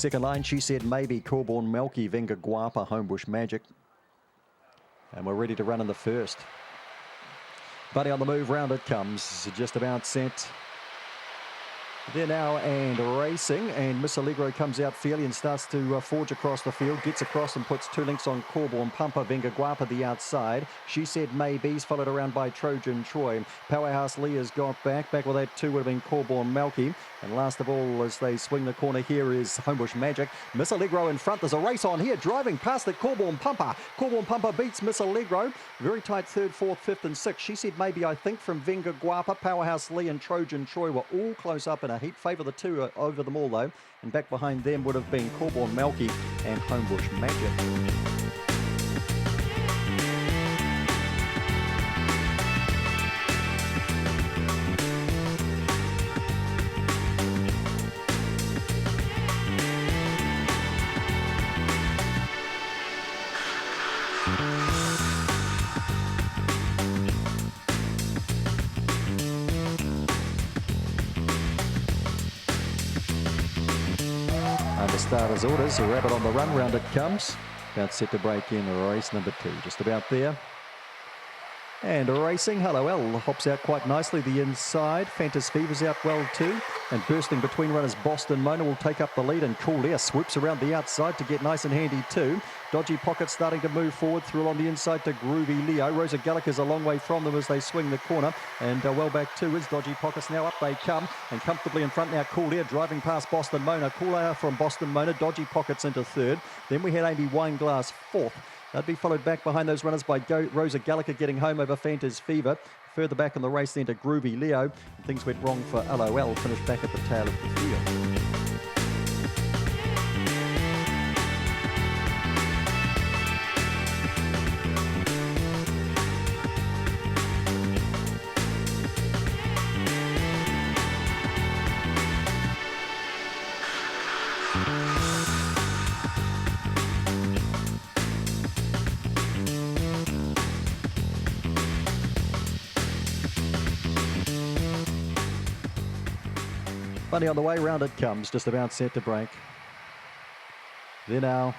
Second line, She Said Maybe, Coreborn, Melky, Venga Guapa, Homebush Magic. And we're ready to run in the first. Buddy on the move, round it comes. Just about set. There now and racing, and Miss Allegro comes out fairly and starts to forge across the field, gets across and puts 2 lengths on Coreborn, Pumper, Venga Guapa the outside. She Said Maybe's followed around by Trojan Troy. Powerhouse Leah's got back with that 2 would have been Coreborn Melky. And last of all, as they swing the corner here, is Homebush Magic. Miss Allegro in front. There's a race on here, driving past the Coreborn Pumper. Coreborn Pumper beats Miss Allegro. Very tight 3rd, 4th, 5th and 6th. She Said Maybe, I think, from Venga Guapa. Powerhouse Lee and Trojan Troy were all close up in a heat. Favour the 2 over them all, though. And back behind them would have been Coreborn Melky and Homebush Magic. Under starters orders, a Rabbit on the run, round it comes. About set to break in race number 2, just about there. And racing, Hello L hops out quite nicely the inside. Fantas Fever's out well too. And bursting between runners, Boston Mona will take up the lead, and Cool Air swoops around the outside to get nice and handy too. Dodgy Pocket starting to move forward, through on the inside to Groovy Leo. Rosa Gallica's a long way from them as they swing the corner. And well back too is Dodgy Pockets. Now up they come, and comfortably in front now Cool Air driving past Boston Mona. Cool Air from Boston Mona, Dodgy Pockets into 3rd. Then we had Amy Wineglass 4th. That'd be followed back behind those runners by Rosa Gallica getting home over Fantas Fever. Further back in the race then to Groovy Leo. And things went wrong for LOL, finished back at the tail of the field. Bunny on the way, round it comes, just about set to break. There now.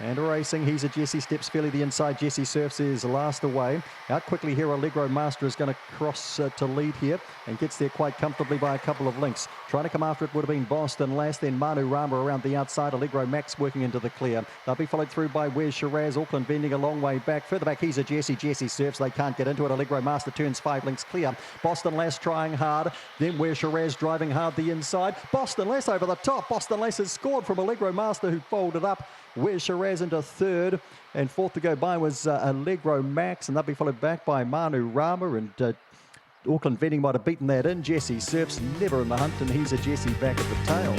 And racing, he's a Jesse, steps fairly the inside. Jesse Surfs is last away. Out quickly here, Allegro Master is going to cross to lead here and gets there quite comfortably by a couple of lengths. Trying to come after it would have been Boston Last, then Manu Rama around the outside. Allegro Max working into the clear. They'll be followed through by Where's Shiraz, Auckland bending a long way back. Further back, he's a Jesse. Jesse Surfs, they can't get into it. Allegro Master turns 5 lengths clear. Boston Last trying hard. Then Where's Shiraz driving hard the inside. Boston Last over the top. Boston Last has scored from Allegro Master, who folded up. Where's Shiraz into 3rd, and 4th to go by was Allegro Max, and they'll be followed back by Manu Rama, and Auckland Vending might have beaten that in. Jesse Surfs never in the hunt, and he's a Jesse back at the tail.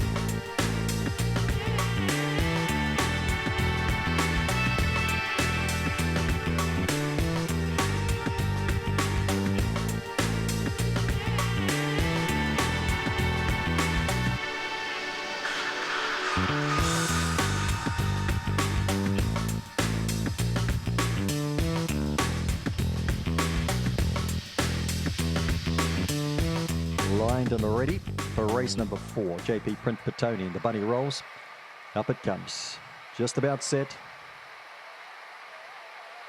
Lined and ready for race number 4. JP Print Petonian, the bunny rolls. Up it comes. Just about set.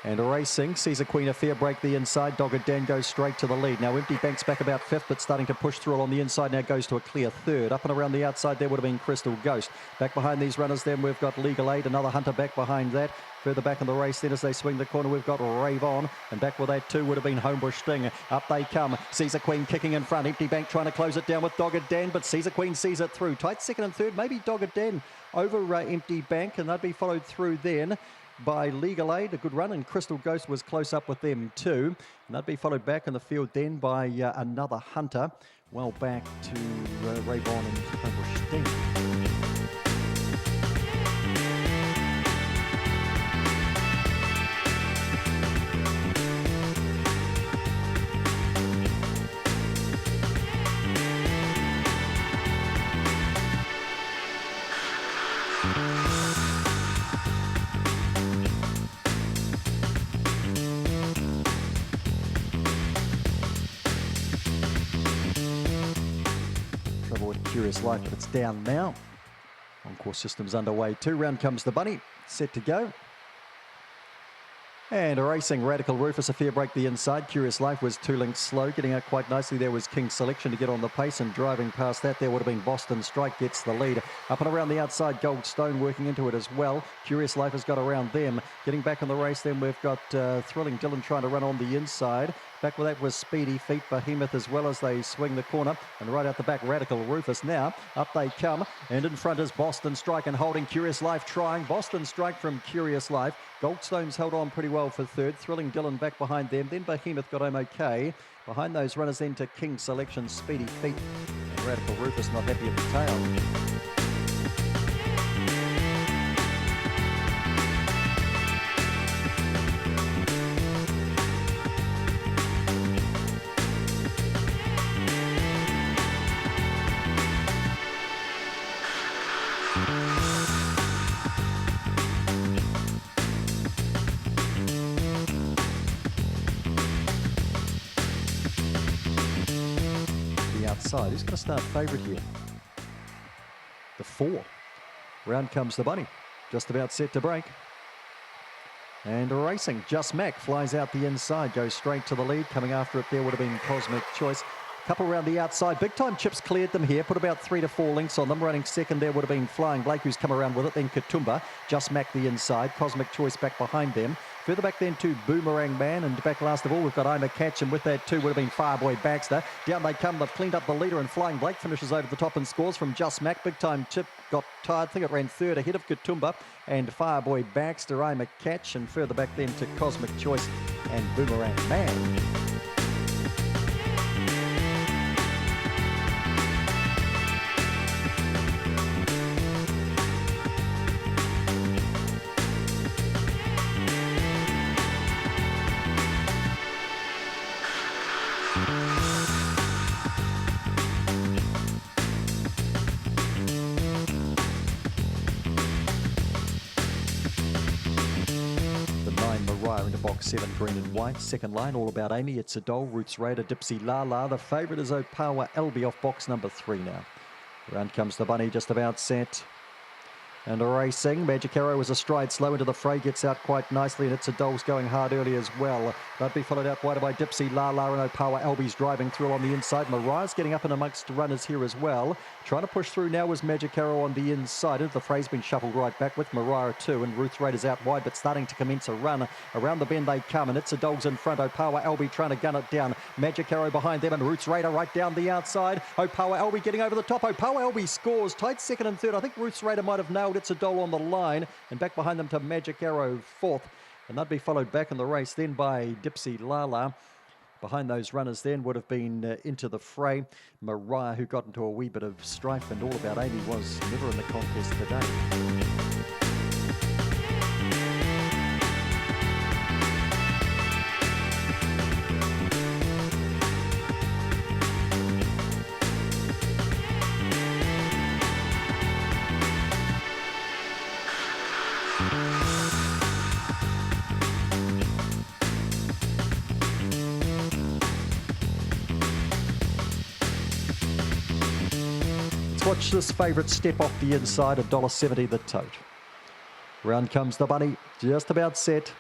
And racing, sees a Queen Affair break the inside. Dogged Dan goes straight to the lead. Now Empty Bank's back about 5th, but starting to push through on the inside. Now goes to a clear 3rd. Up and around the outside there would have been Crystal Ghost. Back behind these runners then we've got Legal Aid, another Hunter back behind that. Further back in the race then as they swing the corner we've got Rave On. And back with that too would have been Homebush Sting. Up they come. Caesar Queen kicking in front. Empty Bank trying to close it down with Dogged Dan, but Caesar Queen sees it through. Tight 2nd and 3rd. Maybe Dogged Dan over Empty Bank, and they'd be followed through then by Legal Aid, a good run, and Crystal Ghost was close up with them too. And they'd be followed back in the field then by another Hunter. Well back to Rave On and Homebush Sting. Trouble with Curious Life, but it's down now. Course systems underway too. Round comes the bunny, set to go. And racing Radical Rufus, a fair break the inside. Curious Life was 2 lengths slow, getting out quite nicely. There was King Selection to get on the pace, and driving past that there would have been Boston Strike gets the lead. Up and around the outside, Gold Stone working into it as well. Curious Life has got around them. Getting back in the race then we've got Thrilling Dylan trying to run on the inside. Back with that was Speedy Feet, Behemoth as well as they swing the corner. And right out the back, Radical Rufus. Now, up they come. And in front is Boston Strike and holding Curious Life trying. Boston Strike from Curious Life. Goldstone's held on pretty well for third. Thrilling Dylan back behind them. Then Behemoth got home okay. Behind those runners then to King Selection, Speedy Feet. And Radical Rufus not happy at the tail. Outside. Who's going to start favourite here? The 4. Round comes the bunny. Just about set to break. And racing. Just Mac flies out the inside. Goes straight to the lead. Coming after it there would have been Cosmic Choice. Couple round the outside. Big Time Chips cleared them here. Put about 3 to 4 lengths on them. Running second there would have been Flying Blake, who's come around with it. Then Katoomba. Just Mac the inside. Cosmic Choice back behind them. Further back then to Boomerang Man, and back last of all we've got I'm a Catch, and with that too would have been Fireboy Baxter. Down they come, they've cleaned up the leader, and Flying Blake finishes over the top and scores from Just Mac. Big Time Chip got tired, I think it ran third ahead of Katoomba and Fireboy Baxter. I'm a Catch, and further back then to Cosmic Choice and Boomerang Man. Into box 7, green and white. Second line, All About Amy, It's a Doll, Roots Raider, Dipsy La La. The favourite is Opawa Elby off box number 3 now. Round comes the bunny, just about set. And racing, Magic Arrow was a stride slow into the fray, gets out quite nicely, and It's a Doll's going hard early as well. That'd be followed out wider by Dipsy La La, and Opawa Elby's driving through on the inside. Mariah's getting up and amongst runners here as well. Trying to push through now was Magic Arrow on the inside. Into the fray's been shuffled right back with Mariah too, and Ruth Raiders out wide, but starting to commence a run. Around the bend they come, and It's a Doll's in front. Opawa Elby trying to gun it down. Magic Arrow behind them, and Ruth's Raider right down the outside. Opawa Elby getting over the top. Opawa Elby scores. Tight second and third. I think Ruth's Raider might have nailed It's a Doll on the line, and back behind them to Magic Arrow 4th. And that'd be followed back in the race then by Dipsy Lala. Behind those runners then would have been into the fray Mariah, who got into a wee bit of strife, and All About Amy was never in the contest today. Watch this favourite step off the inside, $1.70 the tote. Round comes the bunny, just about set.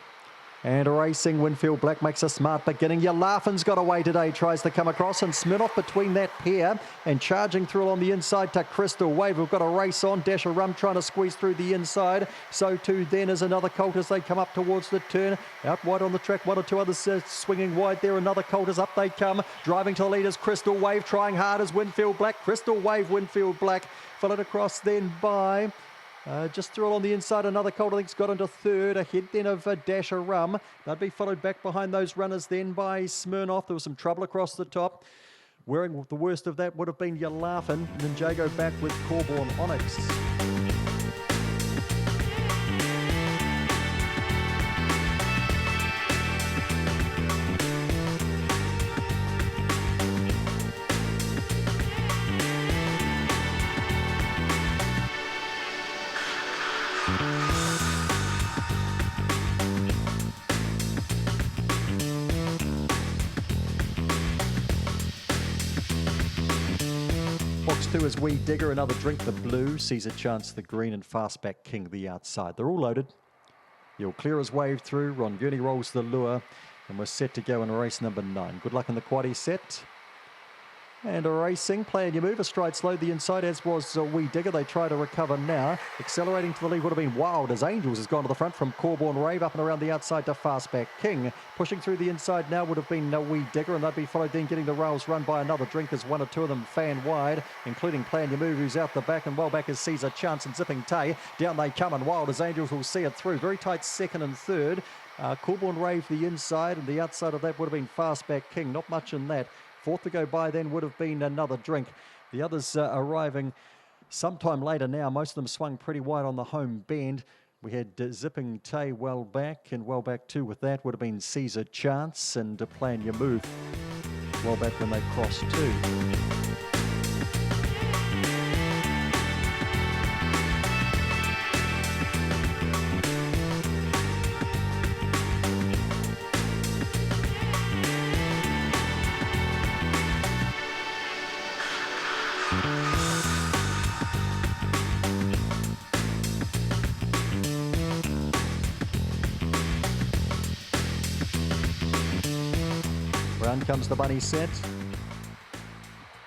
And racing, Winfield Black makes a smart beginning. Your Laughing's got away today, tries to come across, and Smirnoff between that pair, and charging through on the inside to Crystal Wave. We've got a race on. Dasher Rum trying to squeeze through the inside. So too then is another colt as they come up towards the turn. Out wide on the track, 1 or 2 others swinging wide there. Another colt as up they come. Driving to the leaders, Crystal Wave trying hard as Winfield Black. Crystal Wave, Winfield Black. Followed across then by... just through on the inside, another colt I think's got into third, ahead then of Dasher Rum. They'd be followed back behind those runners then by Smirnoff. There was some trouble across the top. Wearing the worst of that would have been Your Laughin', and then Jago back with Coreborn Onyx. 2 is Wee Digger, another drink the blue, Sees a Chance the green, and Fastback King the outside. They're all loaded. He'll clear his wave through. Ron Gurney rolls the lure, and we're set to go in race number 9. Good luck in the quaddie set. And a racing, playing your move, a stride slowed the inside, as was Wee Digger. They try to recover now. Accelerating to the lead would have been Wild as Angels has gone to the front from Coreborn Rave up and around the outside to Fastback King. Pushing through the inside now would have been Wee Digger, and they'd be followed then getting the rails run by another drink as 1 or 2 of them fan wide, including Plan Your Move, who's out the back, and well back as Sees a Chance and Zipping Tay. Down they come, and Wild as Angels will see it through. Very tight second and third. Coreborn Rave the inside, and the outside of that would have been Fastback King. Not much in that. 4th to go by then would have been another drink. The others arriving sometime later now. Most of them swung pretty wide on the home bend. We had Zipping Tay well back, and well back too with that would have been Sees a Chance and Plan Your Move well back when they crossed too. Round comes the bunny set.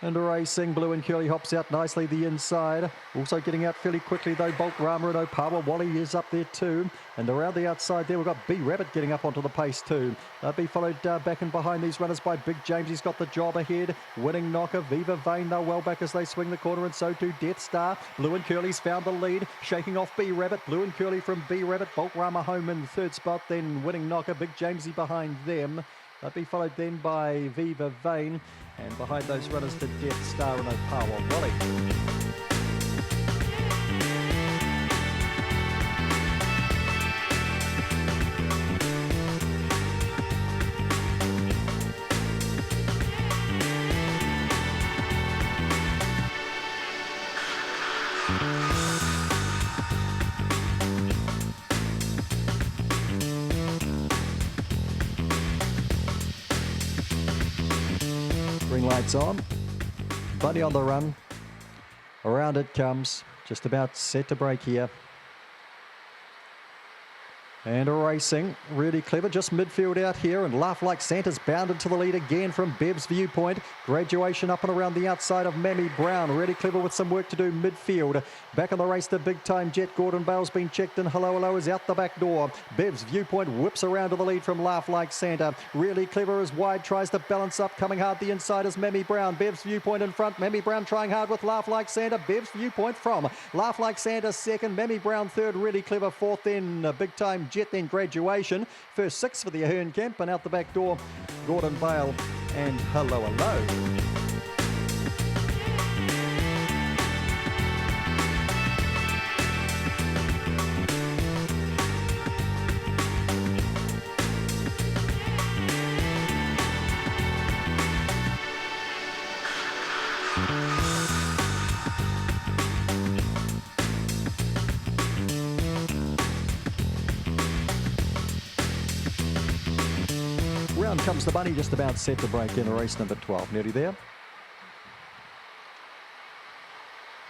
And racing, Blue and Curly hops out nicely the inside. Also getting out fairly quickly though, Bolt Rama and Opawa. Wally is up there too. And around the outside there, we've got Brabbit getting up onto the pace too. They'll be followed back and behind these runners by Big James. He's got the job ahead. Winning Knocker, Viva Vane, they're well back as they swing the corner, and so too Death Star. Blue and Curly's found the lead, shaking off Brabbit. Blue and Curly from Brabbit. Bolt Rama home in 3rd spot, then Winning Knocker, Big Jamesy behind them. They'll be followed then by Viva Vane, and behind those runners to Death Star and Opawa Wally. Green lights on. Bunny on the run. Around it comes. Just about set to break here. And a racing, really clever, just midfield out here, and Laugh Like Santa's bounded to the lead again from Bev's viewpoint. Graduation up and around the outside of Mammy Brown, really clever with some work to do midfield. Back on the race, the big time Jet. Gordon Bale's been checked, and Hello Hello is out the back door. Bev's viewpoint whips around to the lead from Laugh Like Santa. Really clever as wide, tries to balance up, coming hard the inside is Mammy Brown. Bev's viewpoint in front, Mammy Brown trying hard with Laugh Like Santa. Bev's viewpoint from Laugh Like Santa second, Mammy Brown third, really clever fourth, then big time Jet, then Graduation. First 6 for the Ahern camp, and out the back door, Gordon Bale and Hello Hello. Round comes the bunny, just about set to break in race number 12. Nearly there.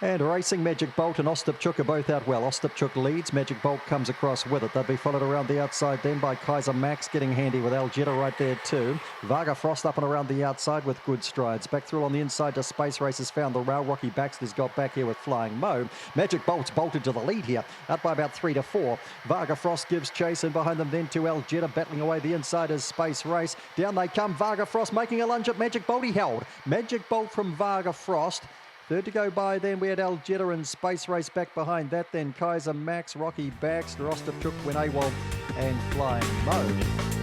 And racing, Magic Bolt and Ostapchuk are both out well. Ostapchuk leads, Magic Bolt comes across with it. They'll be followed around the outside then by Kaiser Max, getting handy with Algetta right there too. Varga Frost up and around the outside with good strides. Back through on the inside to Space Races, found the rail. Rocky Baxter's got back here with Flying Mo. Magic Bolt's bolted to the lead here, out by about 3 to 4. Varga Frost gives chase, and behind them then to Algetta, battling away the inside as Space Race. Down they come, Varga Frost making a lunge at Magic Bolt. He held. Magic Bolt from Varga Frost. 3rd to go by then, we had Algetta and Space Race back behind that. Then Kaiser Max, Rocky Baxter, Ostapchuk, Win AWOL and Flying Mo.